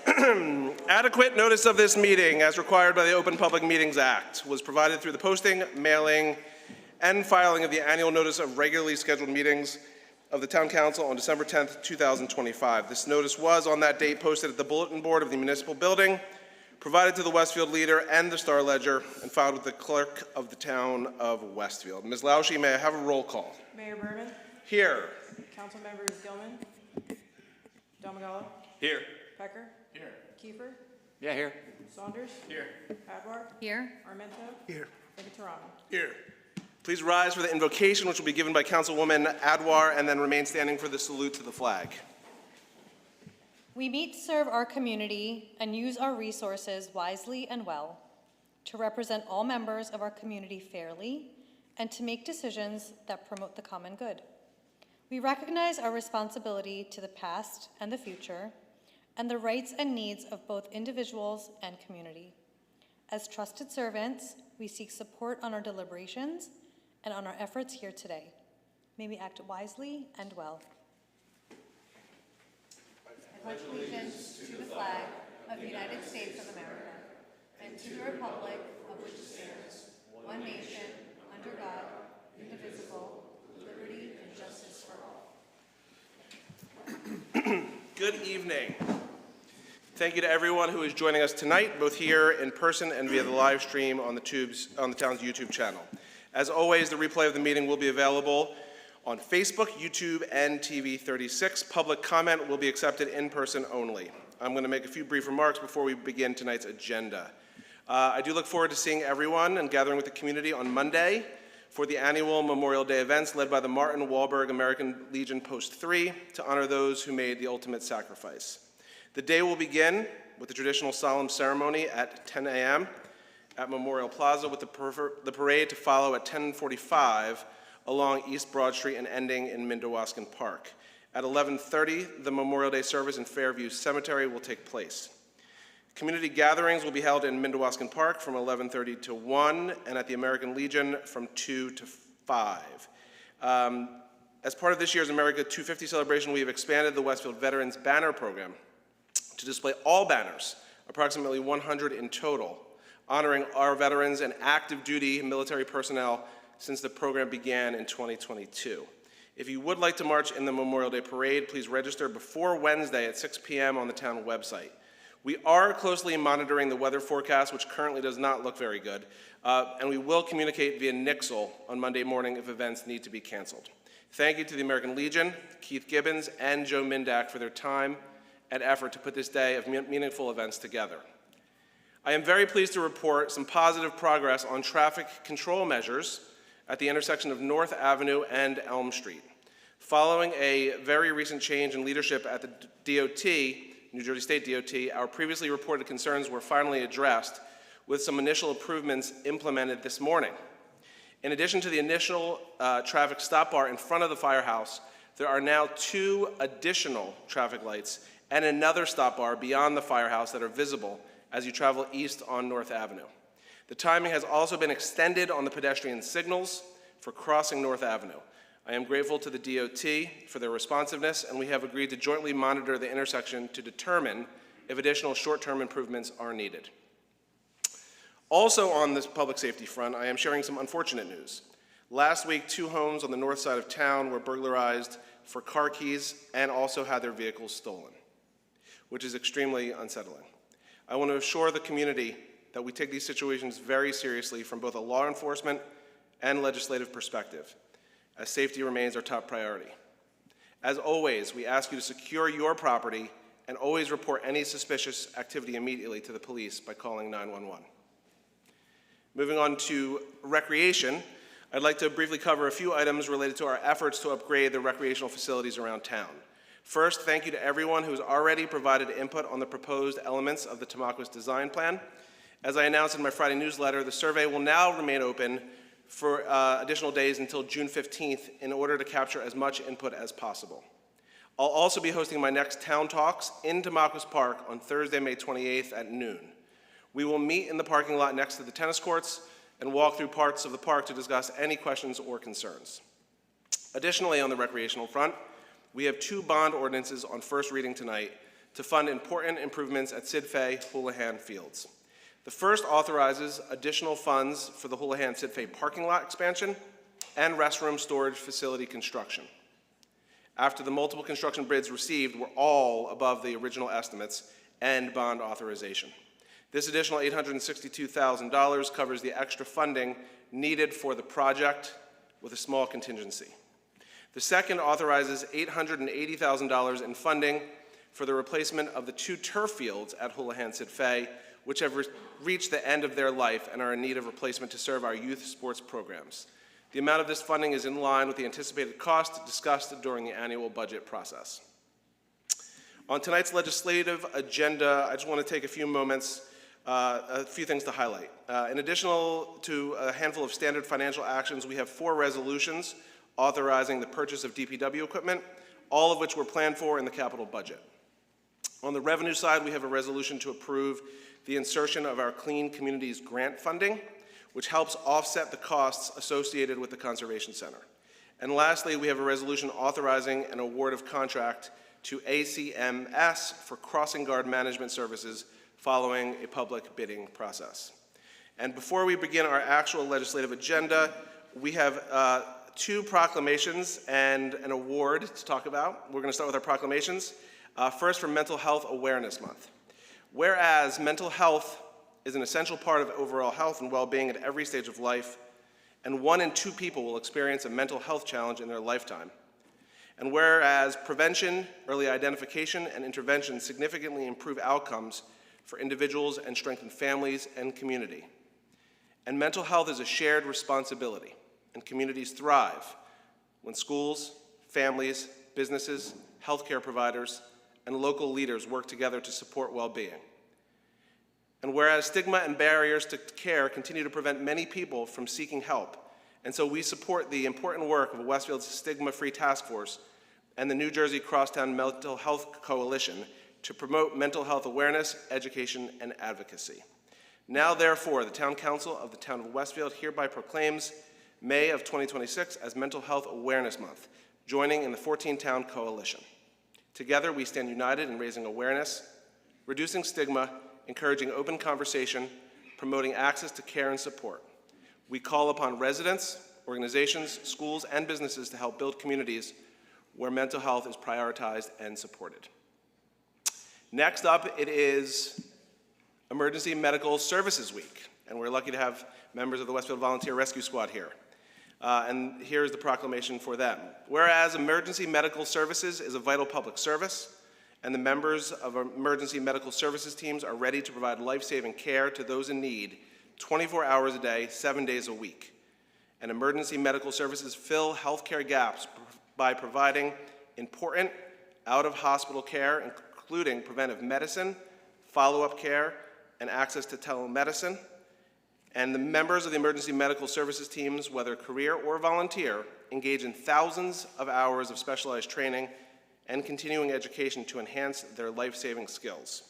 Adequate notice of this meeting, as required by the Open Public Meetings Act, was provided through the posting, mailing, and filing of the annual notice of regularly scheduled meetings of the Town Council on December 10th, 2025. This notice was, on that date, posted at the bulletin board of the municipal building, provided to the Westfield Leader and the Star Ledger, and filed with the clerk of the town of Westfield. Ms. Laushi, may I have a roll call? Mayor Berman. Here. Council members Gilman. Domagala. Here. Pecker. Here. Kiefer. Yeah, here. Saunders. Here. Adwar. Here. Armento. Here. Nicotarano. Here. Please rise for the invocation, which will be given by Councilwoman Adwar, and then remain standing for the salute to the flag. We meet to serve our community and use our resources wisely and well, to represent all members of our community fairly, and to make decisions that promote the common good. We recognize our responsibility to the past and the future, and the rights and needs of both individuals and community. As trusted servants, we seek support on our deliberations and on our efforts here today. May we act wisely and well. I pledge allegiance to the flag of the United States of America and to the republic of which it stands, one nation, under God, indivisible, with liberty and justice for all. Good evening. Thank you to everyone who is joining us tonight, both here in person and via the live stream on the town's YouTube channel. As always, the replay of the meeting will be available on Facebook, YouTube, and TV 36. Public comment will be accepted in person only. I'm going to make a few brief remarks before we begin tonight's agenda. I do look forward to seeing everyone and gathering with the community on Monday for the annual Memorial Day events led by the Martin Wahlberg American Legion Post 3 to honor those who made the ultimate sacrifice. The day will begin with the traditional solemn ceremony at 10 a.m. at Memorial Plaza, with the parade to follow at 10:45 along East Broad Street and ending in Mindewaskin Park. At 11:30, the Memorial Day service in Fairview Cemetery will take place. Community gatherings will be held in Mindewaskin Park from 11:30 to 1, and at the American Legion from 2 to 5. As part of this year's America 250 celebration, we have expanded the Westfield Veterans Banner Program to display all banners, approximately 100 in total, honoring our veterans and active duty military personnel since the program began in 2022. If you would like to march in the Memorial Day Parade, please register before Wednesday at 6 p.m. on the town website. We are closely monitoring the weather forecast, which currently does not look very good, and we will communicate via Nixle on Monday morning if events need to be canceled. Thank you to the American Legion, Keith Gibbons, and Joe Mindak for their time and effort to put this day of meaningful events together. I am very pleased to report some positive progress on traffic control measures at the intersection of North Avenue and Elm Street. Following a very recent change in leadership at the DOT, New Jersey State DOT, our previously reported concerns were finally addressed with some initial improvements implemented this morning. In addition to the initial traffic stop bar in front of the firehouse, there are now 2 additional traffic lights and another stop bar beyond the firehouse that are visible as you travel east on North Avenue. The timing has also been extended on the pedestrian signals for crossing North Avenue. I am grateful to the DOT for their responsiveness, and we have agreed to jointly monitor the intersection to determine if additional short-term improvements are needed. Also on this public safety front, I am sharing some unfortunate news. Last week, 2 homes on the north side of town were burglarized for car keys and also had their vehicles stolen, which is extremely unsettling. I want to assure the community that we take these situations very seriously from both a law enforcement and legislative perspective, as safety remains our top priority. As always, we ask you to secure your property and always report any suspicious activity immediately to the police by calling 911. Moving on to recreation, I'd like to briefly cover a few items related to our efforts to upgrade the recreational facilities around town. First, thank you to everyone who has already provided input on the proposed elements of the Tamaqua design plan. As I announced in my Friday newsletter, the survey will now remain open for additional days until June 15th in order to capture as much input as possible. I'll also be hosting my next Town Talks in Tamaqua Park on Thursday, May 28th at noon. We will meet in the parking lot next to the tennis courts and walk through parts of the park to discuss any questions or concerns. Additionally, on the recreational front, we have 2 bond ordinances on first reading tonight to fund important improvements at Sid Fay Houlihan Fields. The first authorizes additional funds for the Houlihan Sid Fay parking lot expansion and restroom storage facility construction. After the multiple construction bids received were all above the original estimates and bond authorization. This additional $862,000 covers the extra funding needed for the project with a small contingency. The second authorizes $880,000 in funding for the replacement of the 2 turf fields at Houlihan Sid Fay, which have reached the end of their life and are in need of replacement to serve our youth sports programs. The amount of this funding is in line with the anticipated cost discussed during the annual budget process. On tonight's legislative agenda, I just want to take a few moments, a few things to highlight. In addition to a handful of standard financial actions, we have 4 resolutions authorizing the purchase of DPW equipment, all of which were planned for in the capital budget. On the revenue side, we have a resolution to approve the insertion of our Clean Communities grant funding, which helps offset the costs associated with the Conservation Center. And lastly, we have a resolution authorizing an award of contract to ACMS for crossing guard management services following a public bidding process. And before we begin our actual legislative agenda, we have 2 proclamations and an award to talk about. We're going to start with our proclamations. First, for Mental Health Awareness Month. Whereas mental health is an essential part of overall health and well-being at every stage of life, and 1 in 2 people will experience a mental health challenge in their lifetime. And whereas prevention, early identification, and intervention significantly improve outcomes for individuals and strengthen families and community. And mental health is a shared responsibility, and communities thrive when schools, families, businesses, healthcare providers, and local leaders work together to support well-being. And whereas stigma and barriers to care continue to prevent many people from seeking help, and so we support the important work of Westfield's Stigma-Free Task Force and the New Jersey Crosstown Mental Health Coalition to promote mental health awareness, education, and advocacy. Now, therefore, the Town Council of the Town of Westfield hereby proclaims May of 2026 as Mental Health Awareness Month, joining in the 14-Town Coalition. Together, we stand united in raising awareness, reducing stigma, encouraging open conversation, promoting access to care and support. We call upon residents, organizations, schools, and businesses to help build communities where mental health is prioritized and supported. Next up, it is Emergency Medical Services Week, and we're lucky to have members of the Westfield Volunteer Rescue Squad here. And here's the proclamation for them. Whereas emergency medical services is a vital public service, and the members of emergency medical services teams are ready to provide life-saving care to those in need 24 hours a day, 7 days a week. And emergency medical services fill healthcare gaps by providing important out-of-hospital care, including preventive medicine, follow-up care, and access to telemedicine. And the members of the emergency medical services teams, whether career or volunteer, engage in thousands of hours of specialized training and continuing education to enhance their life-saving skills.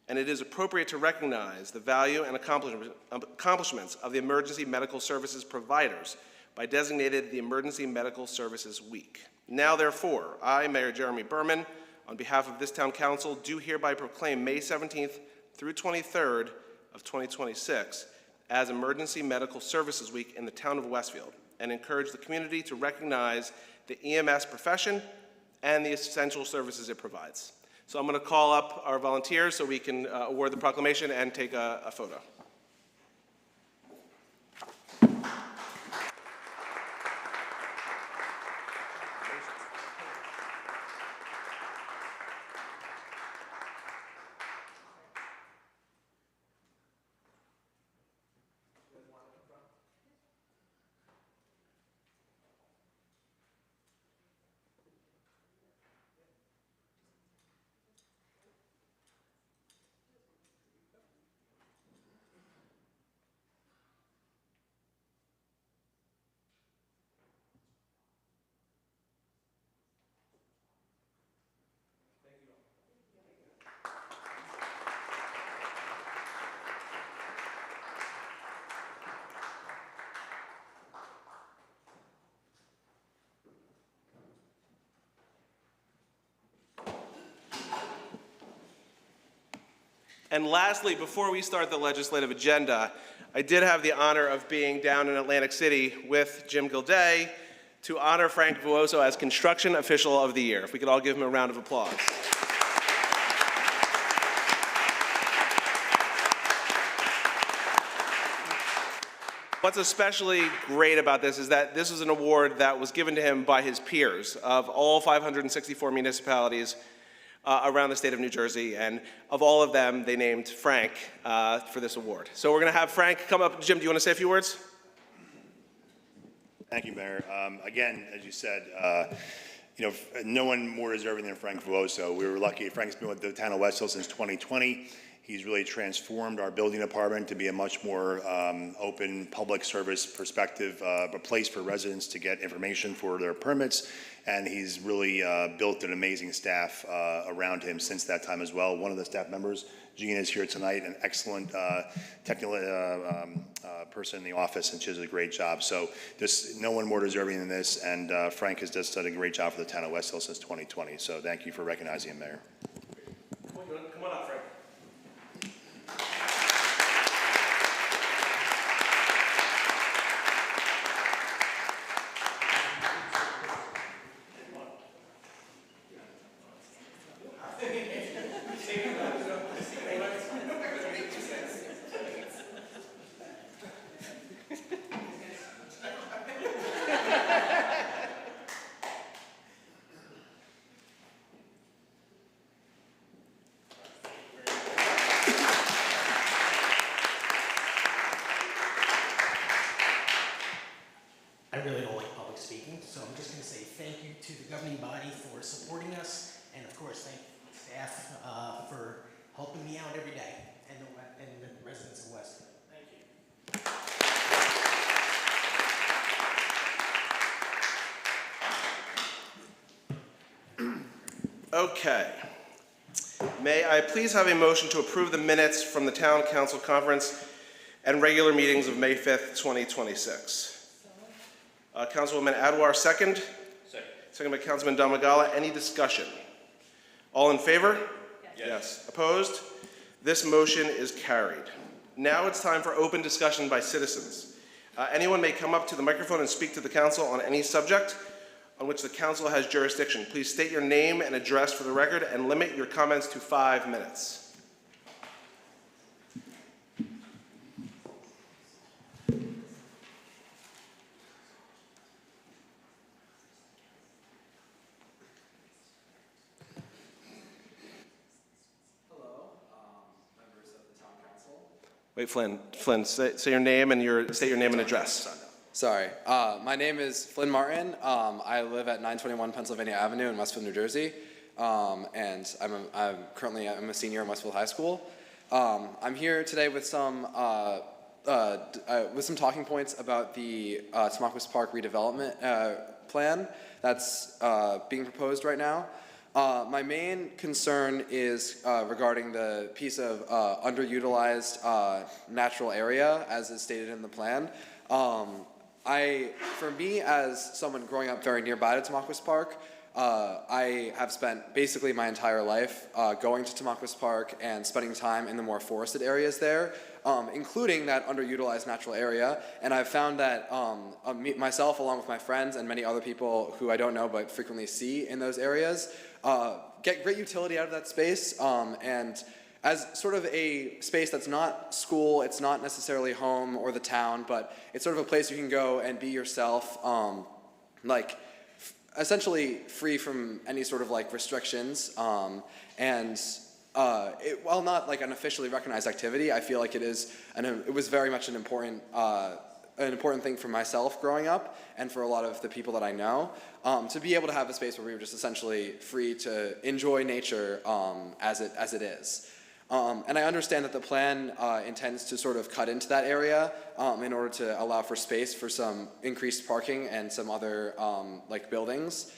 And it is appropriate to recognize the value and accomplishments of the emergency medical services providers by designating the Emergency Medical Services Week. Now, therefore, I, Mayor Jeremy Berman, on behalf of this Town Council, do hereby proclaim May 17th through 23rd of 2026 as Emergency Medical Services Week in the Town of Westfield, and encourage the community to recognize the EMS profession and the essential services it provides. So I'm going to call up our volunteers so we can award the proclamation and take a photo. And lastly, before we start the legislative agenda, I did have the honor of being down in Atlantic City with Jim Gilday to honor Frank Vuoso as Construction Official of the Year. If we could all give him a round of applause. What's especially great about this is that this is an award that was given to him by his peers of all 564 municipalities around the state of New Jersey, and of all of them, they named Frank for this award. So we're going to have Frank come up. Jim, do you want to say a few words? Thank you, Mayor. Again, as you said, no one more deserving than Frank Vuoso. We were lucky. Frank's been with the town of Westfield since 2020. He's really transformed our building department to be a much more open public service perspective, a place for residents to get information for their permits. And he's really built an amazing staff around him since that time as well. One of the staff members, Jean, is here tonight, an excellent technical person in the office, and she does a great job. So just no one more deserving than this, and Frank has just done a great job for the town of Westhill since 2020. So thank you for recognizing him, Mayor. Come on up, Frank. I really don't like public speaking, so I'm just going to say thank you to the governing body for supporting us, and of course, thank staff for helping me out every day, and the residents of Westfield. Thank you. Okay. May I please have a motion to approve the minutes from the Town Council Conference and regular meetings of May 5th, 2026? Councilwoman Adwar, second. Second. Second by Councilman Domagala. Any discussion? All in favor? Yes. Opposed? This motion is carried. Now it's time for open discussion by citizens. Anyone may come up to the microphone and speak to the council on any subject on which the council has jurisdiction. Please state your name and address for the record and limit your comments to 5 minutes. Wait, Flynn, say your name and state your name and address. Sorry. My name is Flynn Martin. I live at 921 Pennsylvania Avenue in Westfield, New Jersey. And I'm currently a senior in Westfield High School. I'm here today with some talking points about the Tamaulipas Park redevelopment plan that's being proposed right now. My main concern is regarding the piece of underutilized natural area, as is stated in the plan. For me, as someone growing up very nearby to Tamaulipas Park, I have spent basically my entire life going to Tamaulipas Park and spending time in the more forested areas there, including that underutilized natural area. And I've found that myself, along with my friends and many other people who I don't know but frequently see in those areas, get great utility out of that space. And as sort of a space that's not school, it's not necessarily home or the town, but it's sort of a place you can go and be yourself, essentially free from any sort of restrictions. While not like an officially recognized activity, I feel like it was very much an important thing for myself growing up and for a lot of the people that I know, to be able to have a space where we were just essentially free to enjoy nature as it is. And I understand that the plan intends to sort of cut into that area in order to allow for space for some increased parking and some other buildings.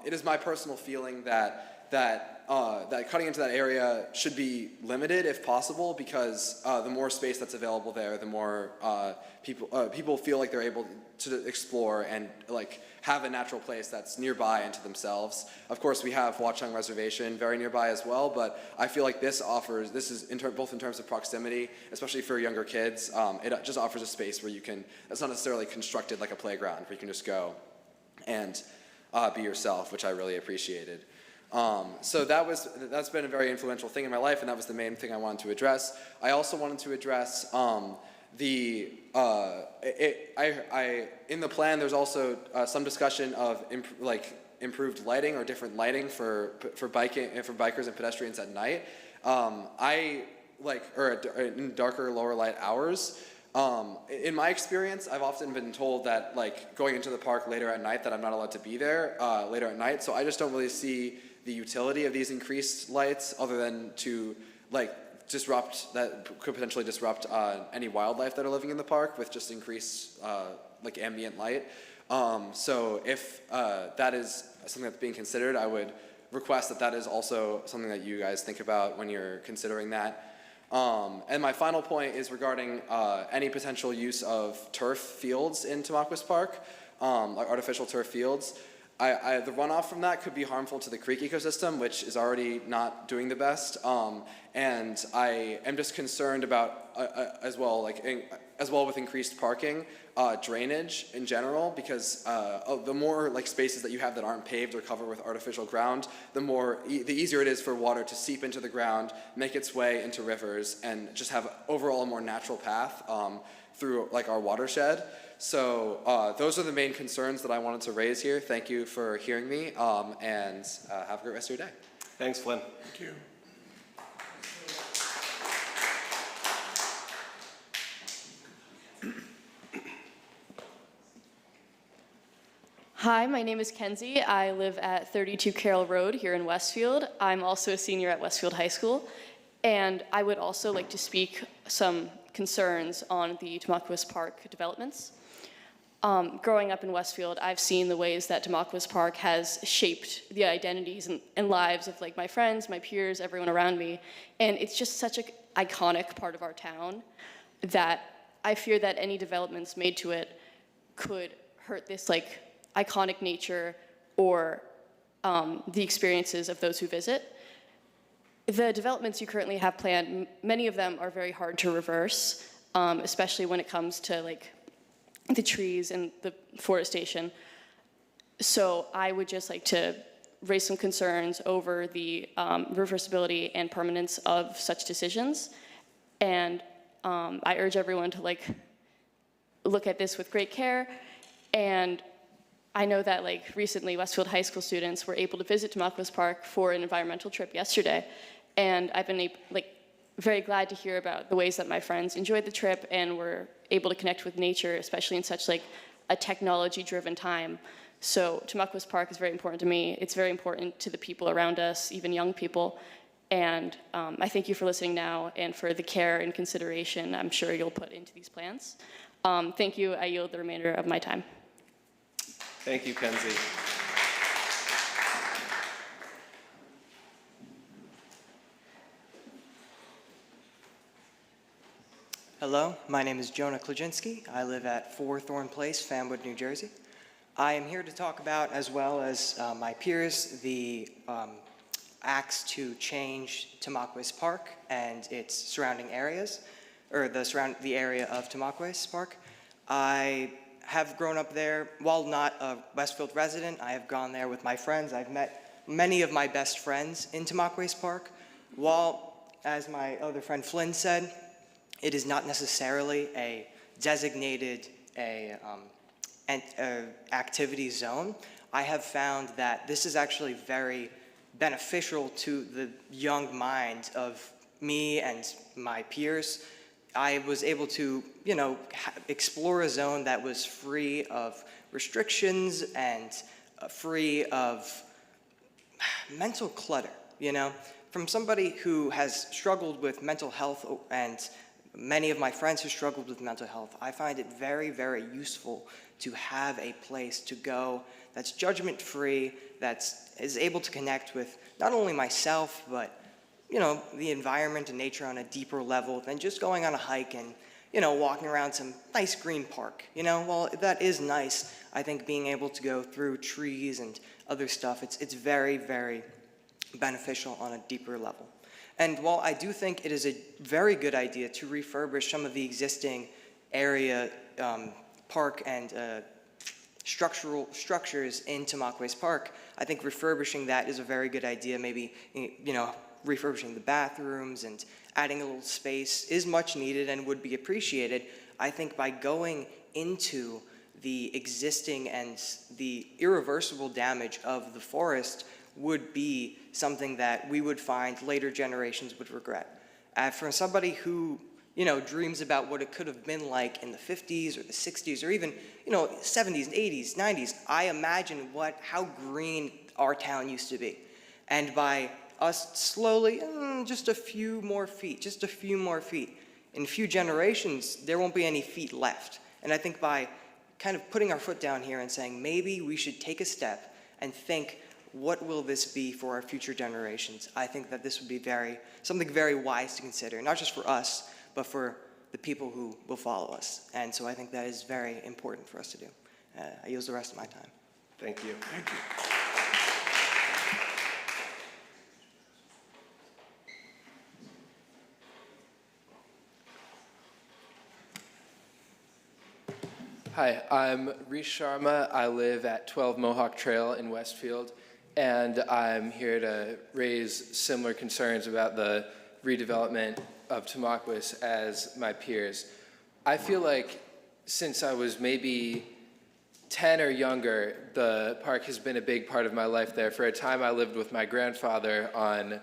It is my personal feeling that that cutting into that area should be limited if possible, because the more space that's available there, the more people feel like they're able to explore and like have a natural place that's nearby and to themselves. Of course, we have Watchung Reservation very nearby as well, but I feel like this is both in terms of proximity, especially for younger kids. It just offers a space where it's not necessarily constructed like a playground, where you can just go and be yourself, which I really appreciated. So that's been a very influential thing in my life, and that was the main thing I wanted to address. I also wanted to address in the plan, there's also some discussion of improved lighting or different lighting for bikers and pedestrians at night. In darker, lower light hours. In my experience, I've often been told that going into the park later at night, that I'm not allowed to be there later at night. So I just don't really see the utility of these increased lights, other than to could potentially disrupt any wildlife that are living in the park with just increased ambient light. So if that is something that's being considered, I would request that is also something that you guys think about when you're considering that. And my final point is regarding any potential use of turf fields in Tamaulipas Park, like artificial turf fields. The runoff from that could be harmful to the creek ecosystem, which is already not doing the best. And I am just concerned about, as well with increased parking, drainage in general, because the more spaces that you have that aren't paved or covered with artificial ground, the easier it is for water to seep into the ground, make its way into rivers, and just have overall a more natural path through our watershed. So those are the main concerns that I wanted to raise here. Thank you for hearing me, and have a great rest of your day. Thanks, Flynn. Thank you. Hi, my name is Kenzie. I live at 32 Carroll Road here in Westfield. I'm also a senior at Westfield High School, and I would also like to speak some concerns on the Tamaulipas Park developments. Growing up in Westfield, I've seen the ways that Tamaulipas Park has shaped the identities and lives of my friends, my peers, everyone around me, and it's just such an iconic part of our town that I fear that any developments made to it could hurt this iconic nature or the experiences of those who visit. The developments you currently have planned, many of them are very hard to reverse, especially when it comes to the trees and the forestation. So I would just like to raise some concerns over the reversibility and permanence of such decisions. And I urge everyone to look at this with great care. And I know that recently Westfield High School students were able to visit Tamaulipas Park for an environmental trip yesterday. And I've been very glad to hear about the ways that my friends enjoyed the trip and were able to connect with nature, especially in such a technology-driven time. So Tamaulipas Park is very important to me. It's very important to the people around us, even young people. And I thank you for listening now and for the care and consideration I'm sure you'll put into these plans. Thank you. I yield the remainder of my time. Thank you, Kenzie. Hello, my name is Jonah Klaczynski. I live at 4 Thorn Place, Fanwood, New Jersey. I am here to talk about, as well as my peers, the acts to change Tamaulipas Park and its surrounding areas, or the area of Tamaulipas Park. I have grown up there. While not a Westfield resident, I have gone there with my friends. I've met many of my best friends in Tamaulipas Park. While, as my other friend Flynn said, it is not necessarily a designated activity zone, I have found that this is actually very beneficial to the young mind of me and my peers. I was able to, explore a zone that was free of restrictions and free of mental clutter, From somebody who has struggled with mental health, and many of my friends who struggled with mental health, I find it very, very useful to have a place to go that's judgment-free, is able to connect with not only myself, but the environment and nature on a deeper level than just going on a hike and, walking around some nice green park. While that is nice, I think being able to go through trees and other stuff, it's very, very beneficial on a deeper level. And while I do think it is a very good idea to refurbish some of the existing area park and structures in Tamaqua Park, I think refurbishing that is a very good idea. Maybe, refurbishing the bathrooms and adding a little space is much needed and would be appreciated. I think by going into the existing and the irreversible damage of the forest would be something that we would find later generations would regret. For somebody who, dreams about what it could have been like in the 50s or the 60s or even, 70s, 80s, 90s, I imagine how green our town used to be. And by us slowly, just a few more feet, in a few generations, there won't be any feet left. And I think by kind of putting our foot down here and saying, maybe we should take a step and think, what will this be for our future generations? I think that this would be something very wise to consider, not just for us, but for the people who will follow us. And so I think that is very important for us to do. I use the rest of my time. Thank you. Thank you. Hi, I'm Reese Sharma. I live at 12 Mohawk Trail in Westfield, and I'm here to raise similar concerns about the redevelopment of Tamaqua as my peers. I feel like since I was maybe 10 or younger, the park has been a big part of my life there. For a time, I lived with my grandfather on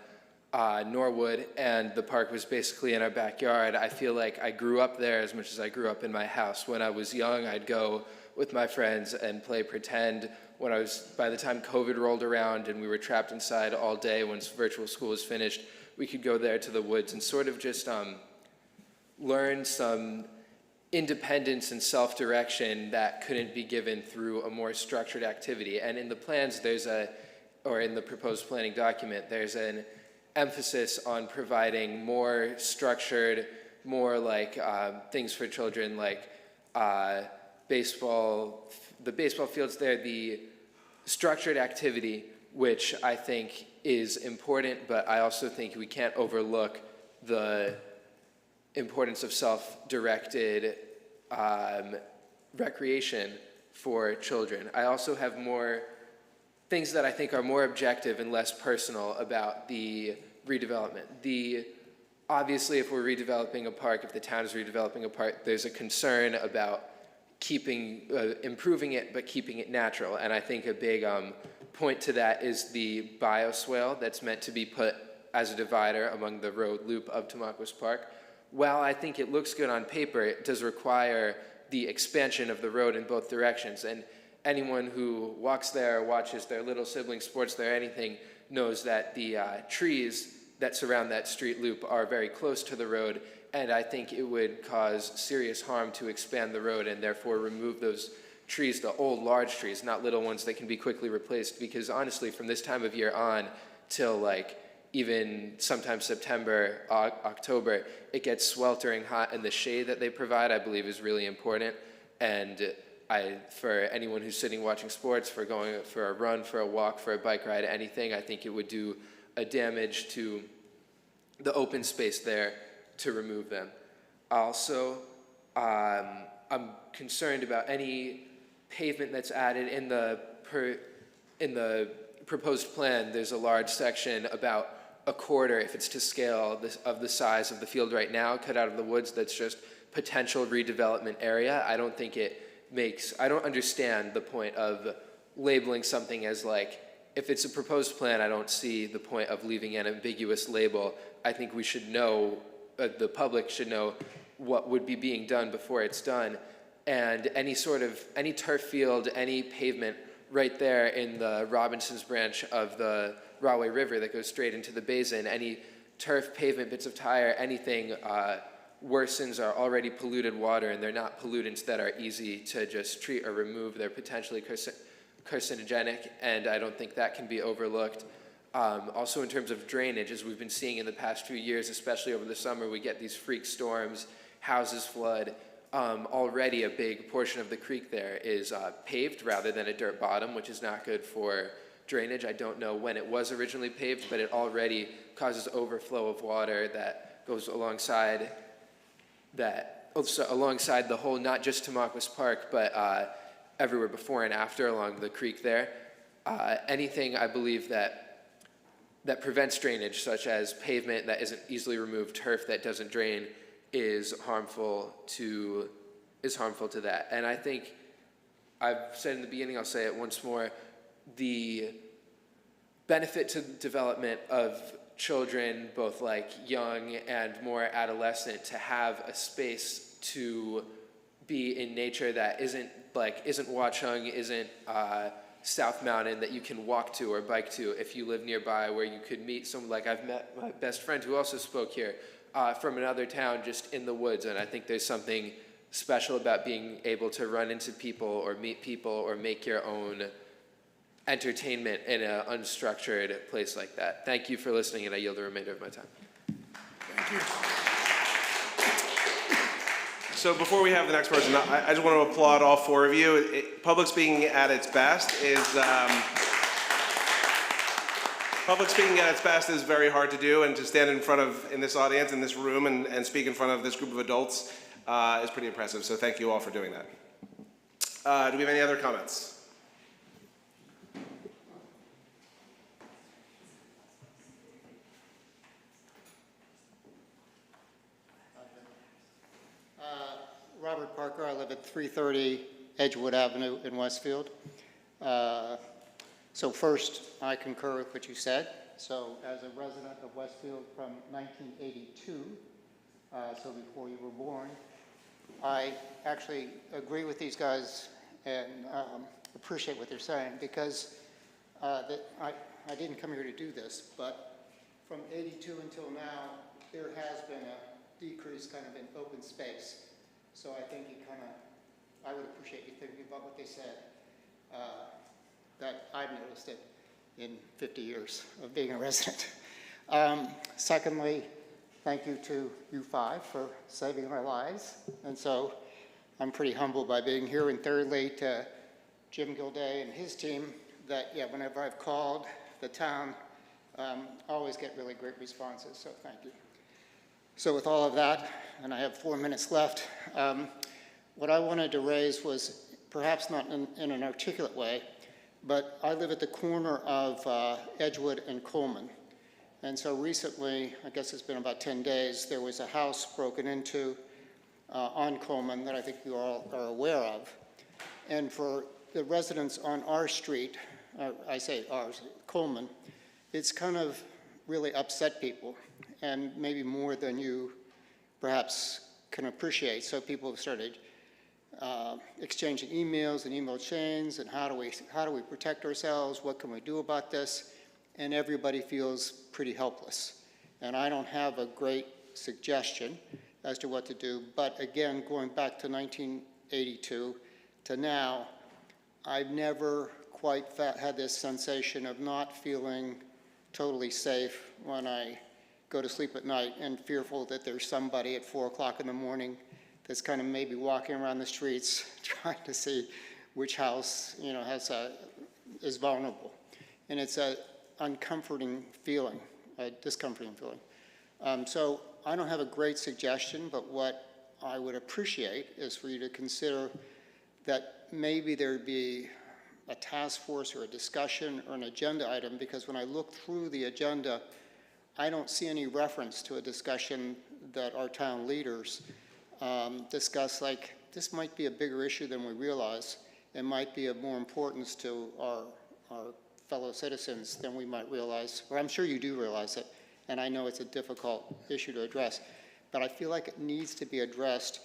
Norwood, and the park was basically in our backyard. I feel like I grew up there as much as I grew up in my house. When I was young, I'd go with my friends and play pretend. By the time COVID rolled around and we were trapped inside all day once virtual school was finished, we could go there to the woods and sort of just learn some independence and self-direction that couldn't be given through a more structured activity. And in the plans, or in the proposed planning document, there's an emphasis on providing more structured, more like things for children, like the baseball fields there, the structured activity, which I think is important, but I also think we can't overlook the importance of self-directed recreation for children. I also have more things that I think are more objective and less personal about the redevelopment. Obviously, if we're redeveloping a park, if the town is redeveloping a park, there's a concern about improving it, but keeping it natural. And I think a big point to that is the bioswale that's meant to be put as a divider among the road loop of Tamaqua Park. While I think it looks good on paper, it does require the expansion of the road in both directions. And anyone who walks there, watches their little sibling sports there, anything, knows that the trees that surround that street loop are very close to the road, and I think it would cause serious harm to expand the road and therefore remove those trees, the old large trees, not little ones that can be quickly replaced, because honestly, from this time of year on till even sometimes September, October, it gets sweltering hot, and the shade that they provide, I believe, is really important. And for anyone who's sitting watching sports, for going for a run, for a walk, for a bike ride, anything, I think it would do a damage to the open space there to remove them. Also, I'm concerned about any pavement that's added in the proposed plan. There's a large section about a quarter, if it's to scale, of the size of the field right now, cut out of the woods. That's just potential redevelopment area. I don't think I don't understand the point of labeling something as if it's a proposed plan, I don't see the point of leaving an ambiguous label. I think we should know, the public should know what would be being done before it's done. And any turf field, any pavement right there in the Robinson's branch of the Rahway River that goes straight into the basin, any turf, pavement, bits of tire, anything worsens our already polluted water, and they're not pollutants that are easy to just treat or remove. They're potentially carcinogenic, and I don't think that can be overlooked. Also in terms of drainage, as we've been seeing in the past few years, especially over the summer, we get these freak storms, houses flood. Already a big portion of the creek there is paved rather than a dirt bottom, which is not good for drainage. I don't know when it was originally paved, but it already causes overflow of water that goes alongside alongside the whole, not just Tamaulipas Park, but everywhere before and after along the creek there. Anything, I believe, that prevents drainage, such as pavement that isn't easily removed, turf that doesn't drain, is harmful to that. And I think I've said in the beginning, I'll say it once more, the benefit to the development of children, both like young and more adolescent, to have a space to be in nature that isn't Watchung, isn't South Mountain, that you can walk to or bike to if you live nearby, where you could meet someone. Like I've met my best friend who also spoke here from another town, just in the woods, and I think there's something special about being able to run into people or meet people or make your own entertainment in an unstructured place like that. Thank you for listening, and I yield the remainder of my time. Thank you. So before we have the next person, I just want to applaud all four of you. Public speaking at its best is very hard to do, and to stand in this audience, in this room, and speak in front of this group of adults is pretty impressive. So thank you all for doing that. Do we have any other comments? Robert Parker. I live at 330 Edgewood Avenue in Westfield. So first, I concur with what you said. So as a resident of Westfield from 1982, so before you were born, I actually agree with these guys and appreciate what they're saying, because I didn't come here to do this, but from 82 until now, there has been a decrease kind of in open space. So I think I would appreciate you thinking about what they said, that I've noticed it in 50 years of being a resident. Secondly, thank you to you five for saving our lives. And so I'm pretty humbled by being here. And thirdly, to Jim Gilday and his team, that, whenever I've called the town, I always get really great responses, so thank you. So with all of that, and I have 4 minutes left, what I wanted to raise was, perhaps not in an articulate way, but I live at the corner of Edgewood and Coleman. And so recently, I guess it's been about 10 days, there was a house broken into on Coleman that I think you all are aware of. And for the residents on our street, I say ours, Coleman, it's kind of really upset people, and maybe more than you perhaps can appreciate. So people have started exchanging emails and email chains, and how do we protect ourselves? What can we do about this? And everybody feels pretty helpless. And I don't have a great suggestion as to what to do. But again, going back to 1982 to now, I've never quite had this sensation of not feeling totally safe when I go to sleep at night, and fearful that there's somebody at 4 o'clock in the morning that's kind of maybe walking around the streets trying to see which house, is vulnerable. And it's a uncomforting feeling, a discomforting feeling. So I don't have a great suggestion, but what I would appreciate is for you to consider that maybe there'd be a task force or a discussion or an agenda item, because when I look through the agenda, I don't see any reference to a discussion that our town leaders discuss, like, this might be a bigger issue than we realize, and might be of more importance to our fellow citizens than we might realize, or I'm sure you do realize it, and I know it's a difficult issue to address, but I feel like it needs to be addressed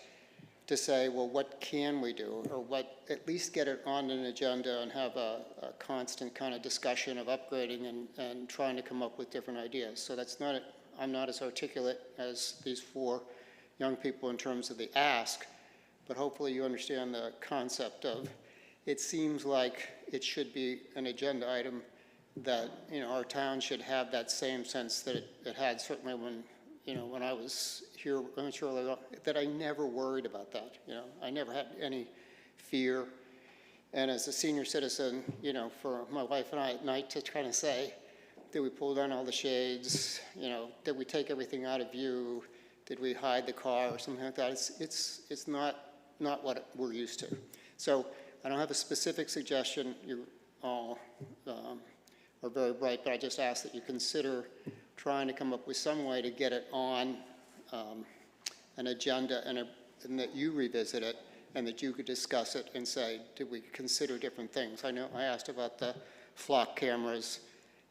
to say, well, what can we do, or at least get it on an agenda and have a constant kind of discussion of upgrading and trying to come up with different ideas. So I'm not as articulate as these four young people in terms of the ask, but hopefully you understand the concept of it seems like it should be an agenda item that, our town should have that same sense that it had certainly when I was here much earlier, that I never worried about that, I never had any fear. And as a senior citizen, for my wife and I at night to try to say, did we pull down all the shades? Did we take everything out of view? Did we hide the car or something like that? It's not what we're used to. So I don't have a specific suggestion. You all are very bright, but I just ask that you consider trying to come up with some way to get it on an agenda and that you revisit it and that you could discuss it and say, did we consider different things? I know I asked about the flock cameras,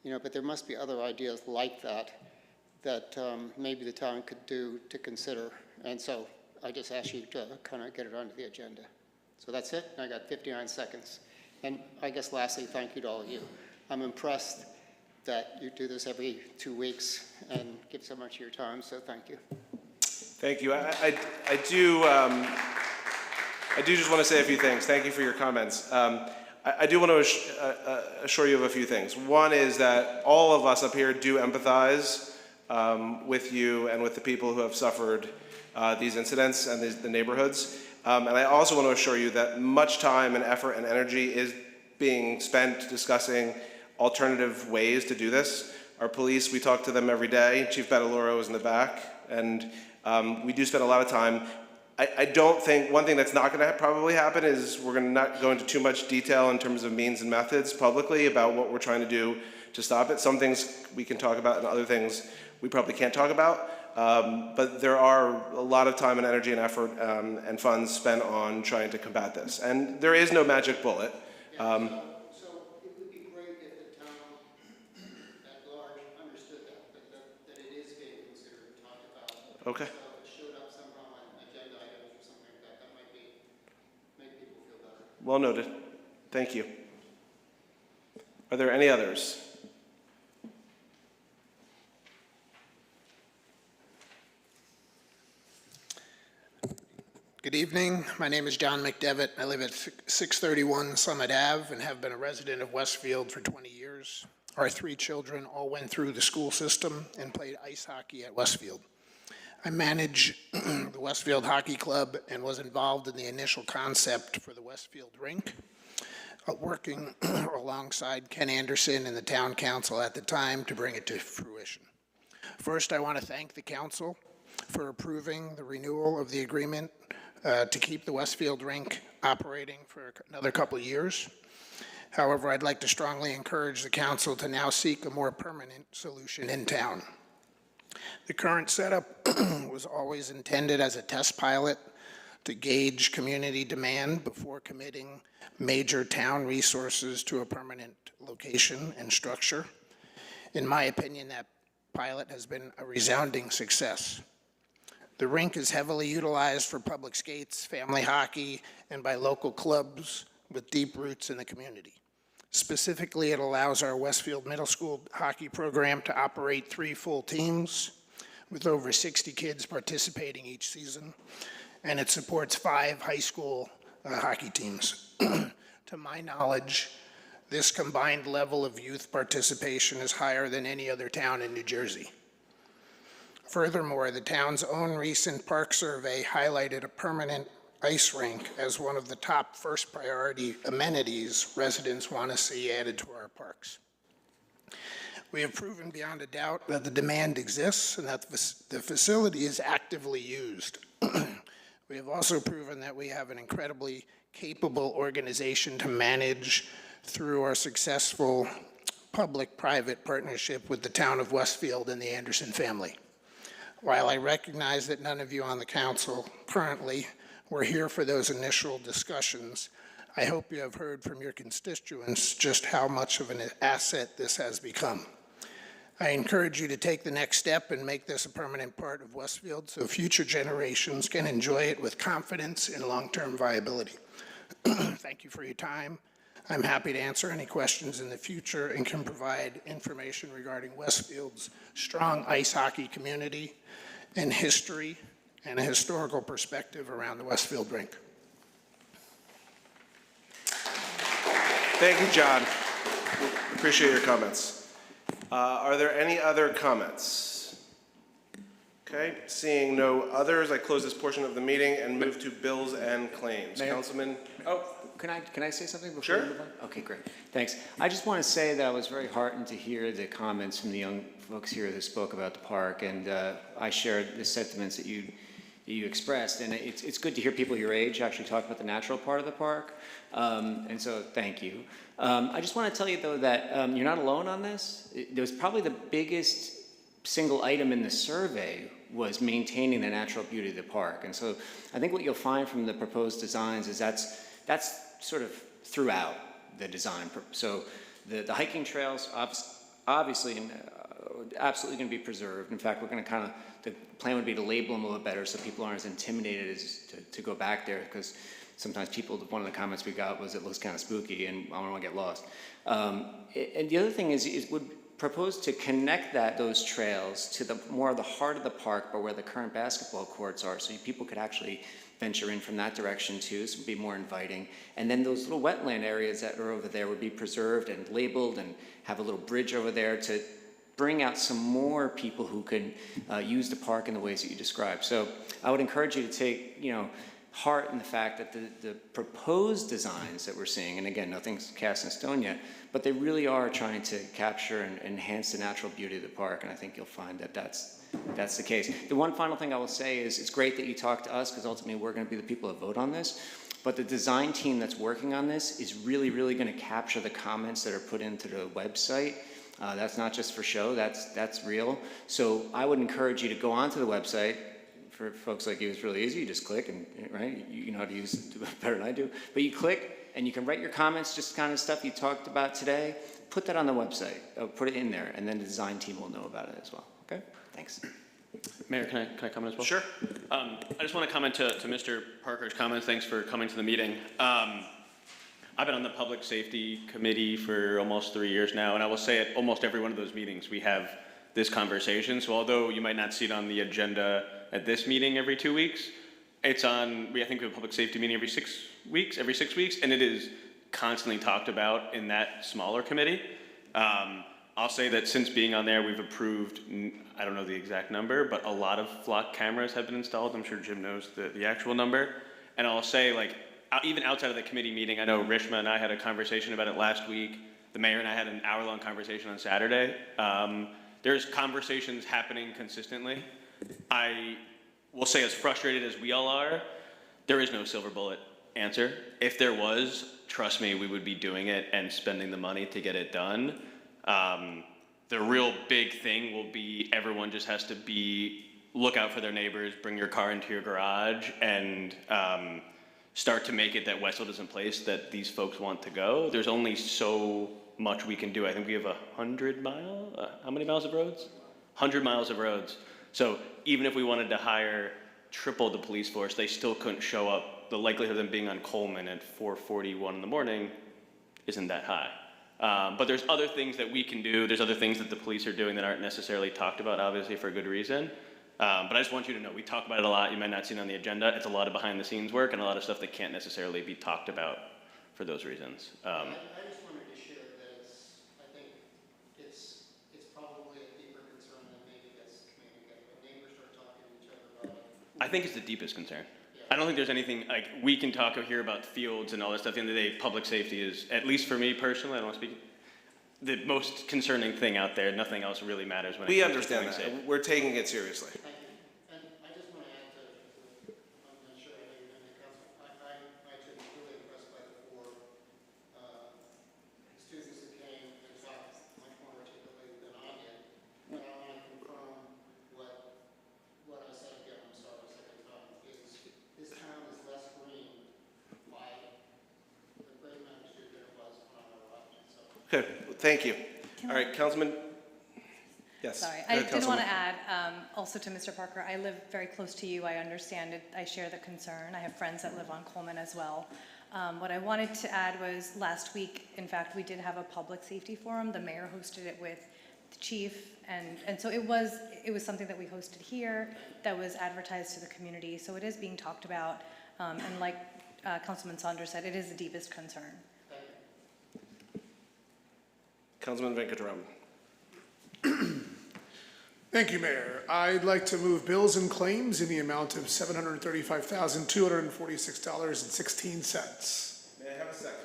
but there must be other ideas like that maybe the town could do to consider. And so I just ask you to kind of get it onto the agenda. So that's it. I got 59 seconds. And I guess lastly, thank you to all of you. I'm impressed that you do this every 2 weeks and give so much of your time, so thank you. Thank you. I do just want to say a few things. Thank you for your comments. I do want to assure you of a few things. One is that all of us up here do empathize with you and with the people who have suffered these incidents and the neighborhoods. And I also want to assure you that much time and effort and energy is being spent discussing alternative ways to do this. Our police, we talk to them every day. Chief Badaloro is in the back, and we do spend a lot of time. I don't think, one thing that's not going to probably happen is we're going to not go into too much detail in terms of means and methods publicly about what we're trying to do to stop it. Some things we can talk about and other things we probably can't talk about. But there are a lot of time and energy and effort and funds spent on trying to combat this. And there is no magic bullet. So it would be great if the town at large understood that it is being considered and talked about. Okay. So if it showed up somehow on agenda items or something like that, that might make people feel better. Well noted. Thank you. Are there any others? Good evening. My name is John McDevitt. I live at 631 Summit Ave and have been a resident of Westfield for 20 years. Our 3 children all went through the school system and played ice hockey at Westfield. I manage the Westfield Hockey Club and was involved in the initial concept for the Westfield rink, working alongside Ken Anderson and the town council at the time to bring it to fruition. First, I want to thank the council for approving the renewal of the agreement to keep the Westfield rink operating for another couple of years. However, I'd like to strongly encourage the council to now seek a more permanent solution in town. The current setup was always intended as a test pilot to gauge community demand before committing major town resources to a permanent location and structure. In my opinion, that pilot has been a resounding success. The rink is heavily utilized for public skates, family hockey, and by local clubs with deep roots in the community. Specifically, it allows our Westfield Middle School hockey program to operate 3 full teams with over 60 kids participating each season, and it supports 5 high school hockey teams. To my knowledge, this combined level of youth participation is higher than any other town in New Jersey. Furthermore, the town's own recent park survey highlighted a permanent ice rink as one of the top first priority amenities residents want to see added to our parks. We have proven beyond a doubt that the demand exists and that the facility is actively used. We have also proven that we have an incredibly capable organization to manage through our successful public-private partnership with the town of Westfield and the Anderson family. While I recognize that none of you on the council currently were here for those initial discussions, I hope you have heard from your constituents just how much of an asset this has become. I encourage you to take the next step and make this a permanent part of Westfield so future generations can enjoy it with confidence and long-term viability. Thank you for your time. I'm happy to answer any questions in the future and can provide information regarding Westfield's strong ice hockey community and history and a historical perspective around the Westfield rink. Thank you, John. Appreciate your comments. Are there any other comments? Okay, seeing no others, I close this portion of the meeting and move to bills and claims. Mayor? Councilman, Can I say something before Sure. we move on? Okay, great. Thanks. I just want to say that I was very heartened to hear the comments from the young folks here that spoke about the park, and I shared the sentiments that you expressed, and it's good to hear people your age actually talk about the natural part of the park, and so thank you. I just want to tell you, though, that you're not alone on this. It was probably the biggest single item in the survey was maintaining the natural beauty of the park, and so I think what you'll find from the proposed designs is that's sort of throughout the design. So the hiking trails, obviously, absolutely going to be preserved. In fact, we're going to the plan would be to label them a little better so people aren't as intimidated as to go back there, because sometimes one of the comments we got was it looks kind of spooky and I don't want to get lost. And the other thing is it would propose to connect those trails to more of the heart of the park, but where the current basketball courts are, so people could actually venture in from that direction too, so it would be more inviting. And then those little wetland areas that are over there would be preserved and labeled and have a little bridge over there to bring out some more people who can use the park in the ways that you described. So I would encourage you to take, heart in the fact that the proposed designs that we're seeing, and again, nothing's cast in stone yet, but they really are trying to capture and enhance the natural beauty of the park, and I think you'll find that that's the case. The one final thing I will say is it's great that you talk to us, because ultimately we're going to be the people that vote on this, but the design team that's working on this is really, really going to capture the comments that are put into the website. That's not just for show, that's real. So I would encourage you to go onto the website. For folks like you, it's really easy. You just click, and right, you know how to use it better than I do. But you click, and you can write your comments, just kind of stuff you talked about today. Put that on the website. Put it in there, and then the design team will know about it as well. Okay? Thanks. Mayor, can I comment as well? Sure. I just want to comment to Mr. Parker's comments. Thanks for coming to the meeting. I've been on the Public Safety Committee for almost 3 years now, and I will say at almost every one of those meetings we have this conversation. So although you might not see it on the agenda at this meeting every 2 weeks, it's on, I think we have a public safety meeting every 6 weeks, and it is constantly talked about in that smaller committee. I'll say that since being on there, we've approved, I don't know the exact number, but a lot of flock cameras have been installed. I'm sure Jim knows the actual number. And I'll say, like, even outside of the committee meeting, I know Rishma and I had a conversation about it last week. The mayor and I had an hour-long conversation on Saturday. There's conversations happening consistently. I will say, as frustrated as we all are, there is no silver bullet answer. If there was, trust me, we would be doing it and spending the money to get it done. The real big thing will be everyone just has to look out for their neighbors, bring your car into your garage, and start to make it that Westfield is in place that these folks want to go. There's only so much we can do. I think we have 100 miles, how many miles of roads? 100 miles of roads. So even if we wanted to hire triple the police force, they still couldn't show up. The likelihood of them being on Coleman at 4:41 in the morning isn't that high. But there's other things that we can do. There's other things that the police are doing that aren't necessarily talked about, obviously, for a good reason. But I just want you to know, we talk about it a lot. You might not see it on the agenda. It's a lot of behind-the-scenes work and a lot of stuff that can't necessarily be talked about for those reasons. I just wanted to share that I think it's probably a deeper concern than maybe gets communicated. When neighbors start talking to each other about it. I think it's the deepest concern. I don't think there's anything, like, we can talk here about fields and all that stuff. At the end of the day, public safety is, at least for me personally, I don't want to speak, the most concerning thing out there. Nothing else really matters when it comes to understand public that. safety. We're taking it seriously. Thank you. And I just want to add to, I'm not sure I know you know the council, I too was really impressed by the four students who came and talked much more articulately than I did. But I want to confirm what I said again, I'm sorry, a second time, is this town is less green by the great magnitude than it was when I arrived. So. Okay, thank you. All right, Councilman. Yes. Sorry, Go I ahead, did want Councilwoman. to add also to Mr. Parker, I live very close to you. I understand it. I share the concern. I have friends that live on Coleman as well. What I wanted to add was last week, in fact, we did have a public safety forum. The mayor hosted it with the chief, and so it was something that we hosted here that was advertised to the community. So it is being talked about, and like Councilman Saunders said, it is the deepest concern. Councilman Venkataraman. Thank you, Mayor. I'd like to move bills and claims in the amount of $735,246.16. May I have a second?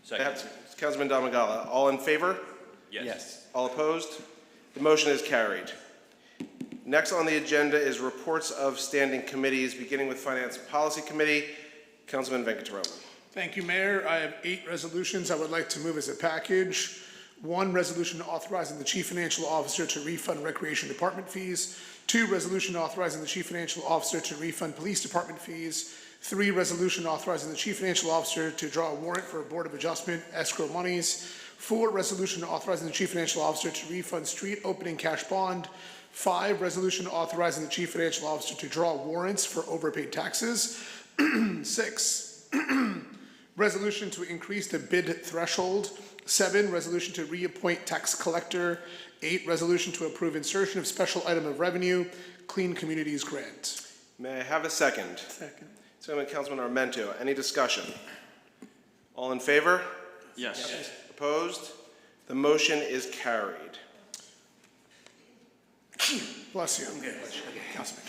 Second. Councilman Domagala. All in favor? Yes. All opposed? The motion is carried. Next on the agenda is reports of standing committees, beginning with Finance Policy Committee. Councilman Venkataraman. Thank you, Mayor. I have 8 resolutions I would like to move as a package. 1 resolution authorizing the Chief Financial Officer to refund Recreation Department fees. 2, resolution authorizing the Chief Financial Officer to refund Police Department fees. 3, resolution authorizing the Chief Financial Officer to draw a warrant for a Board of Adjustment escrow monies. 4, resolution authorizing the Chief Financial Officer to refund street opening cash bond. 5, resolution authorizing the Chief Financial Officer to draw warrants for overpaid taxes. 6, resolution to increase the bid threshold. 7, resolution to reappoint tax collector. 8, resolution to approve insertion of special item of revenue, Clean Communities grant. May I have a second? Second. Second by Councilman Armento. Any discussion? All in favor? Yes. Opposed? The motion is carried. Bless you. Councilman.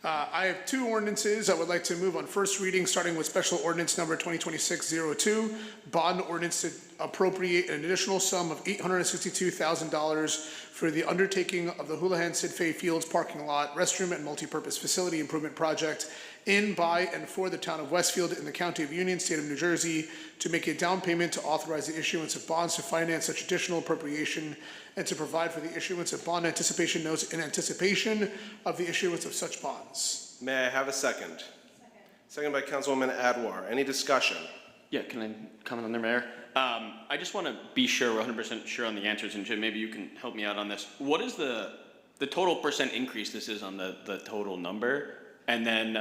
I have 2 ordinances I would like to move on first reading, starting with special ordinance number 2026-02, bond ordinance to appropriate an additional sum of $862,000 for the undertaking of the Houlihan Sidfay Fields parking lot, restroom, and multipurpose facility improvement project in, by, and for the town of Westfield in the county of Union, state of New Jersey, to make a down payment to authorize the issuance of bonds to finance such additional appropriation and to provide for the issuance of bond anticipation notes in anticipation of the issuance of such bonds. May I have a second? Second by Councilwoman Adwar. Any discussion? Yeah, can I comment on there, Mayor? I just want to be sure, we're 100% sure on the answers, and Jim, maybe you can help me out on this. What is the total percent increase this is on the total number? And then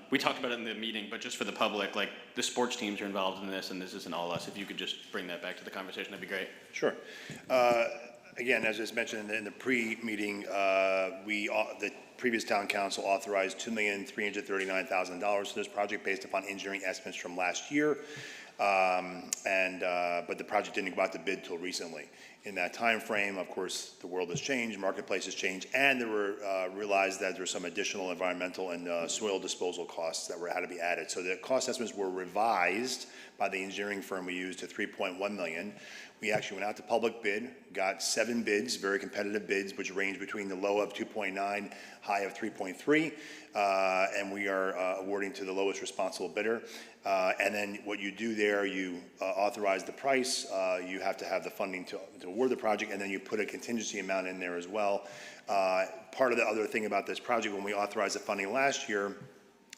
we talked about it in the meeting, but just for the public, like the sports teams are involved in this, and this isn't all us. If you could just bring that back to the conversation, that'd be great. Sure. Again, as was mentioned in the pre-meeting, the previous town council authorized $2,339,000 for this project based upon engineering estimates from last year. But the project didn't go out to bid till recently. In that time frame, of course, the world has changed, marketplace has changed, and there were realized that there were some additional environmental and soil disposal costs that had to be added. So the cost estimates were revised by the engineering firm we used to $3.1 million. We actually went out to public bid, got 7 bids, very competitive bids, which range between the low of 2.9, high of 3.3, and we are awarding to the lowest responsible bidder. And then what you do there, you authorize the price, you have to have the funding to award the project, and then you put a contingency amount in there as well. Part of the other thing about this project, when we authorized the funding last year,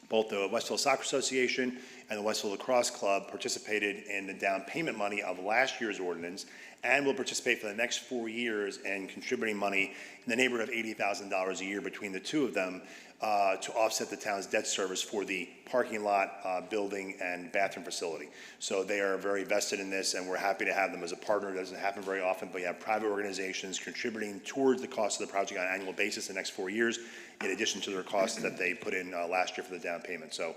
both the Westfield Soccer Association and the Westfield Lacrosse Club participated in the down payment money of last year's ordinance and will participate for the next 4 years in contributing money in the neighborhood of $80,000 a year between the two of them to offset the town's debt service for the parking lot, building, and bathroom facility. So they are very vested in this, and we're happy to have them as a partner. It doesn't happen very often, but you have private organizations contributing towards the cost of the project on an annual basis the next 4 years, in addition to their costs that they put in last year for the down payment. So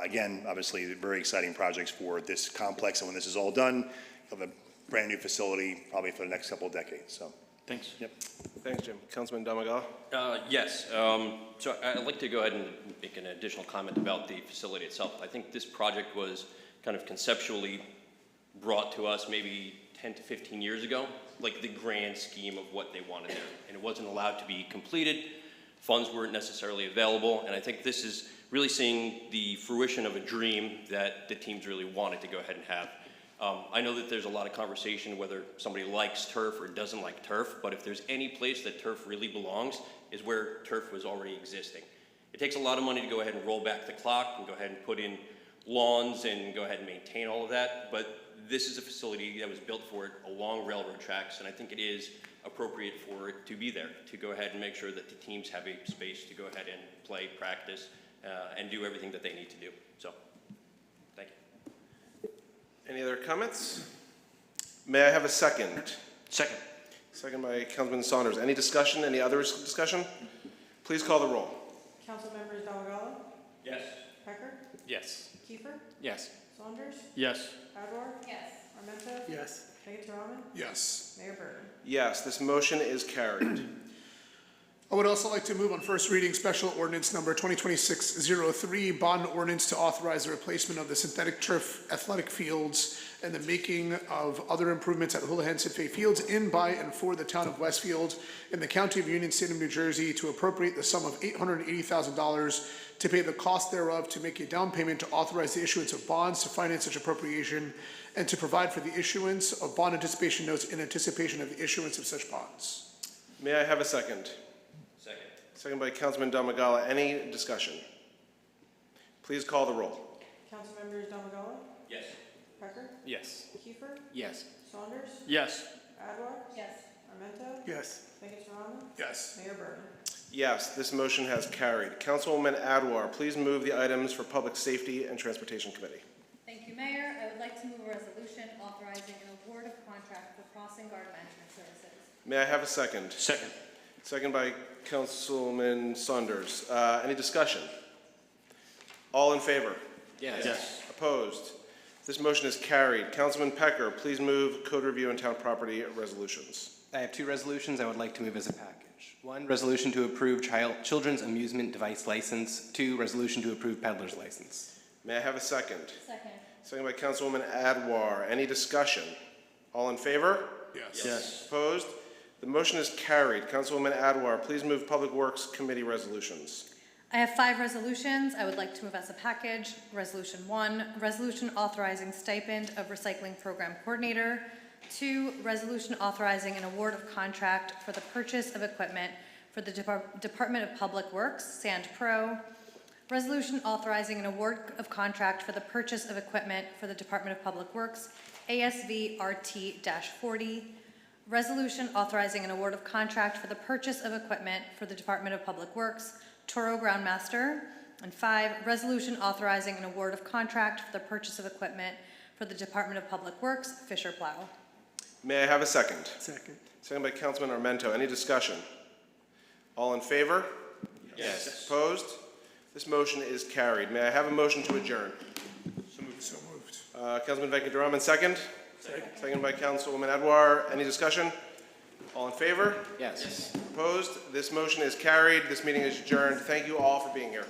again, obviously, very exciting projects for this complex, and when this is all done, you'll have a brand new facility probably for the next couple of decades. So. Thanks. Yep. Thanks, Jim. Councilman Domagala. Yes. So I'd like to go ahead and make an additional comment about the facility itself. I think this project was kind of conceptually brought to us maybe 10 to 15 years ago, like the grand scheme of what they wanted there. And it wasn't allowed to be completed. Funds weren't necessarily available. And I think this is really seeing the fruition of a dream that the teams really wanted to go ahead and have. I know that there's a lot of conversation whether somebody likes turf or doesn't like turf, but if there's any place that turf really belongs is where turf was already existing. It takes a lot of money to go ahead and roll back the clock and go ahead and put in lawns and go ahead and maintain all of that, but this is a facility that was built for it along railroad tracks, and I think it is appropriate for it to be there, to go ahead and make sure that the teams have a space to go ahead and play, practice, and do everything that they need to do. So, thank you. Any other comments? May I have a second? Second. Second by Councilman Saunders. Any discussion? Any other discussion? Please call the roll. Council members Domagala, Yes. Becker, Yes. Kiefer, Yes. Saunders. Yes. Adwar. Yes. Armento. Yes. Vegetaroman. Yes. Mayor Burton. Yes, this motion is carried. I would also like to move on first reading special ordinance number 2026-03, bond ordinance to authorize the replacement of the synthetic turf athletic fields and the making of other improvements at Houlihan Sidfay Fields in, by, and for the town of Westfield in the county of Union, state of New Jersey, to appropriate the sum of $880,000 to pay the cost thereof, to make a down payment, to authorize the issuance of bonds to finance such appropriation, and to provide for the issuance of bond anticipation notes in anticipation of the issuance of such bonds. May I have a second? Second. Second by Councilman Domagala. Any discussion? Please call the roll. Councilmembers Domagala. Yes. Pecker. Yes. Kiefer. Yes. Saunders. Yes. Adwar. Yes. Armento. Yes. Vegetaroman. Yes. Mayor Burton. Yes, this motion has carried. Councilwoman Adwar, please move the items for Public Safety and Transportation Committee. Thank you, Mayor. I would like to move a resolution authorizing an award of contract for crossing guard management services. May I have a second? Second. Second by Councilman Saunders. Any discussion? All in favor? Yes. Yes. Opposed? This motion is carried. Councilman Pecker, please move code review and town property resolutions. I have two resolutions I would like to move as a package. One, resolution to approve children's amusement device license. Two, resolution to approve peddler's license. May I have a second? Second. Second by Councilwoman Adwar. Any discussion? All in favor? Yes. Yes. Opposed? The motion is carried. Councilwoman Adwar, please move Public Works Committee resolutions. I have 5 resolutions I would like to move as a package. Resolution 1, resolution authorizing stipend of recycling program coordinator. 2, resolution authorizing an award of contract for the purchase of equipment for the Department of Public Works, Sand Pro. Resolution authorizing an award of contract for the purchase of equipment for the Department of Public Works, ASV RT-40. Resolution authorizing an award of contract for the purchase of equipment for the Department of Public Works, Toro Groundmaster. And 5, resolution authorizing an award of contract for the purchase of equipment for the Department of Public Works, Fisher Plow. May I have a second? Second. Second by Councilman Armento. Any discussion? All in favor? Yes. Opposed? This motion is carried. May I have a motion to adjourn? So moved. Councilman Venkataraman, second? Second by Councilwoman Adwar. Any discussion? All in favor? Yes. Opposed? This motion is carried. This meeting is adjourned. Thank you all for being here.